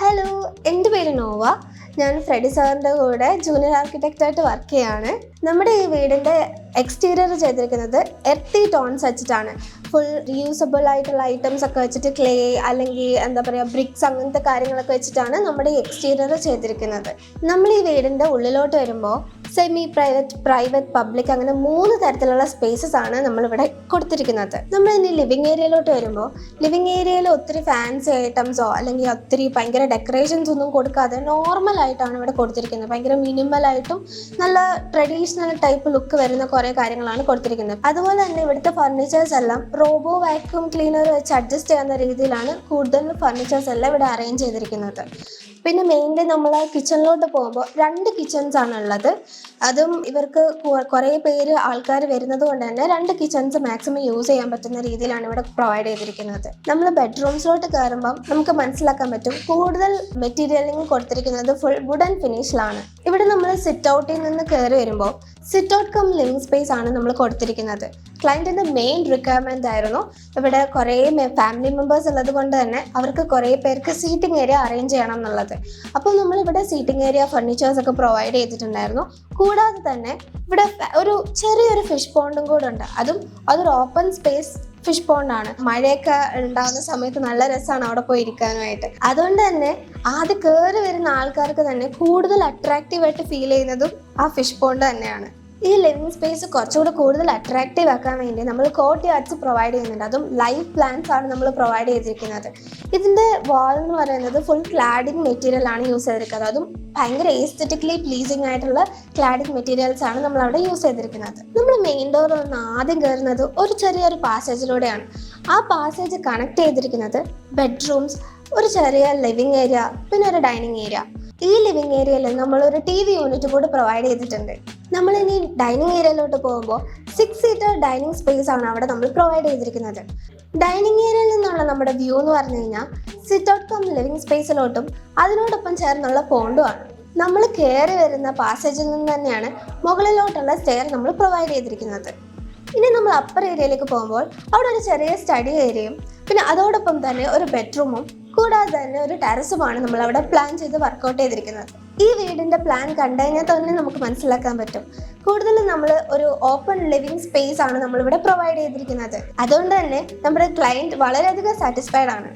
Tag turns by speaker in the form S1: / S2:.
S1: Hello, എൻ്റെ പേര് Nova. ഞാൻ ഫ്രെഡി സാറിൻ്റെ കൂടെ ജൂനിയർ ആർക്കിടെക്റ്റായിട്ട് വർക്ക് ചെയ്യാണ്. നമ്മുടെ ഈ വീടിൻ്റെ എക്സ്റ്റീരിയർ ചെയ്തിരിക്കുന്നത് എർത്തി ടോൺസ് വെച്ചിട്ടാണ്. ഫുൾ റീയൂസബിൾ ആയിട്ടുള്ള ഐറ്റംസ് ഒക്കെ വെച്ചിട്ട് ക്ലേ അല്ലെങ്കിൽ എന്താ പറയുക ബ്രിക്സ് അങ്ങനത്തെ കാര്യങ്ങളൊക്കെ വെച്ചിട്ടാണ് നമ്മുടെ ഈ എക്സ്റ്റീരിയർ ചെയ്തിരിക്കുന്നത്. നമ്മൾ ഈ വീടിൻ്റെ ഉള്ളിലോട്ട് വരുമ്പോൾ സെമി പ്രൈവറ്റ് പബ്ലിക് അങ്ങനെ 3 തരത്തിലുള്ള സ്പേസസ് ആണ് നമ്മളിവിടെ കൊടുത്തിരിക്കുന്നത്. നമ്മൾ ഇനി ലിവിങ് ഏരിയയിലോട്ട് വരുമ്പോൾ ലിവിങ് ഏരിയയിൽ ഒത്തിരി ഫാൻസി ഐറ്റംസോ അല്ലെങ്കിൽ ഒത്തിരി ഭയങ്കര ഡെക്കറേഷൻസ് ഒന്നും കൊടുക്കാതെ നോർമൽ ആയിട്ടാണ് ഇവിടെ കൊടുത്തിരിക്കുന്നത്. ഭയങ്കര മിനിമലായിട്ടും നല്ല ട്രഡീഷണൽ ടൈപ്പ് ലുക്ക് വരുന്ന കുറേ കാര്യങ്ങളാണ് കൊടുത്തിരിക്കുന്നത്. അതുപോലെ തന്നെ ഇവിടുത്തെ ഫർണിച്ചേഴ്സ് എല്ലാം റോബോ വാക്യൂം ക്ലീനർ വെച്ച് അഡ്ജസ്റ്റ് ചെയ്യുന്ന രീതിയിലാണ് കൂടുതൽ ഫർണിച്ചേഴ്സ് എല്ലാം ഇവിടെ അറേഞ്ച് ചെയ്തിരിക്കുന്നത്. പിന്നെ മെയിൻലി നമ്മൾ കിച്ചണിലോട്ട് പോകുമ്പോൾ 2 കിച്ചൺസ് ആണ് ഉള്ളത്. അതും ഇവർക്ക് കുറേ ആൾക്കാർ വരുന്നത് കൊണ്ട് തന്നെ 2 കിച്ചൺസ് മാക്സിമം യൂസ് ചെയ്യാൻ പറ്റുന്ന രീതിയിലാണ് ഇവിടെ പ്രൊവൈഡ് ചെയ്തിരിക്കുന്നത്. നമ്മൾ ബെഡ്റൂംസിലോട്ട് കയറുമ്പം നമുക്ക് മനസ്സിലാക്കാൻ പറ്റും കൂടുതൽ മെറ്റീരിയലിംഗ് കൊടുത്തിരിക്കുന്നത് ഫുൾ വുഡൻ ഫിനിഷിലാണ്. ഇവിടെ നമ്മൾ സിറ്റ് ഔട്ടിൽ നിന്ന് കയറി വരുമ്പോൾ sit out come living space ആണ് നമ്മൾ കൊടുത്തിരിക്കുന്നത്. ക്ലയൻറ്റിൻ്റെ മെയിൻ റിക്വയർമെൻ്റ് ആയിരുന്നു ഇവിടെ കുറേ ഫാമിലി മെമ്പേഴ്സ് ഉള്ളത് കൊണ്ട് തന്നെ അവർക്ക് കുറേ പേർക്ക് സീറ്റിംഗ് ഏരിയ അറേഞ്ച് ചെയ്യണം എന്നുള്ളത്. അപ്പോൾ നമ്മളിവിടെ സീറ്റിംഗ് ഏരിയ ഫർണിച്ചേഴ്സ് ഒക്കെ പ്രൊവൈഡ് ചെയ്തിട്ടുണ്ടായിരുന്നു. കൂടാതെ തന്നെ ഇവിടെ ഒരു ചെറിയൊരു ഫിഷ് പോണ്ടും കൂടെ ഉണ്ട്. അതൊരു ഓപ്പൺ സ്പേസ് ഫിഷ് പോണ്ടാണ്. മഴയൊക്കെ ഉണ്ടാകുന്ന സമയത്ത് നല്ല രസമാണ് അവിടെ പോയി ഇരിക്കാനായിട്ട്. അതുകൊണ്ട് തന്നെ ആദ്യം കയറി വരുന്ന ആൾക്കാർക്ക് തന്നെ കൂടുതൽ അട്രാക്റ്റീവായിട്ട് ഫീൽ ചെയ്യുന്നതും ആ ഫിഷ് പോണ്ട് തന്നെയാണ്. ഈ ലിവിങ് സ്പേസ് കുറച്ചുകൂടെ കൂടുതൽ അട്രാക്റ്റീവ് ആക്കാൻ വേണ്ടി നമ്മൾ കോർട്ട് യാർഡ്സ് പ്രൊവൈഡ് ചെയ്യുന്നുണ്ട്. അതും ലൈവ് പ്ലാന്റ്സ് ആണ് നമ്മൾ പ്രൊവൈഡ് ചെയ്തിരിക്കുന്നത്. ഇതിൻ്റെ വാൾ എന്ന് പറയുന്നത് ഫുൾ ക്ലാഡിങ് മെറ്റീരിയൽ ആണ് യൂസ് ചെയ്തിരിക്കുന്നത്. അതും ഭയങ്കര എസ്തെറ്റിക്കലി പ്ലീസിങ് ആയിട്ടുള്ള ക്ലാഡിങ് മെറ്റീരിയൽസ് ആണ് നമ്മൾ അവിടെ യൂസ് ചെയ്തിരിക്കുന്നത്. നമ്മൾ മെയിൻ ഡോർ ഒന്ന് ആദ്യം കയറുന്നത് ഒരു ചെറിയൊരു പാസേജിലൂടെയാണ്. ആ പാസേജ് കണക്ട് ചെയ്തിരിക്കുന്നത് ബെഡ്റൂംസ്, ഒരു ചെറിയ ലിവിങ് ഏരിയ, പിന്നെ ഒരു ഡൈനിങ് ഏരിയ. ഈ ലിവിങ് ഏരിയയിൽ നമ്മളൊരു TV യൂണിറ്റ് കൂടി പ്രൊവൈഡ് ചെയ്തിട്ടുണ്ട്. നമ്മളിനി ഡൈനിങ് ഏരിയയിലോട്ട് പോകുമ്പോൾ 6 സീറ്റർ ഡൈനിങ് സ്പേസ് ആണ് അവിടെ നമ്മൾ പ്രൊവൈഡ് ചെയ്തിരിക്കുന്നത്. ഡൈനിങ് ഏരിയയിൽ നിന്നുള്ള നമ്മുടെ വ്യൂ എന്ന് പറഞ്ഞു കഴിഞ്ഞാൽ സിറ്റ് ഔട്ട് കം ലിവിങ് സ്പേസിലോട്ടും അതിനോടൊപ്പം ചേർന്നുള്ള പോണ്ടുമാണ്. നമ്മൾ കയറി വരുന്ന പാസേജിൽ നിന്ന് തന്നെയാണ് മുകളിലോട്ടുള്ള സ്റ്റെയർ നമ്മൾ പ്രൊവൈഡ് ചെയ്തിരിക്കുന്നത്. ഇനി നമ്മൾ അപ്പർ ഏരിയയിലേക്ക് പോകുമ്പോൾ അവിടെ ഒരു ചെറിയ സ്റ്റഡി ഏരിയയും പിന്നെ അതോടൊപ്പം തന്നെ ഒരു ബെഡ്റൂമും കൂടാതെ തന്നെ ഒരു ടെറസുമാണ് നമ്മൾ അവിടെ പ്ലാൻ ചെയ്ത് വർക്കൗട്ട് ചെയ്തിരിക്കുന്നത്. ഈ വീടിൻ്റെ പ്ലാൻ കണ്ടുകഴിഞ്ഞാൽ തന്നെ നമുക്ക് മനസ്സിലാക്കാൻ പറ്റും കൂടുതൽ നമ്മൾ ഒരു ഓപ്പൺ ലിവിങ് സ്പേസ് ആണ് നമ്മളിവിടെ പ്രൊവൈഡ് ചെയ്തിരിക്കുന്നത്. അതുകൊണ്ട് തന്നെ നമ്മുടെ ക്ലയൻറ്റ് വളരെയധികം സാറ്റിസ്ഫൈഡ് ആണ്.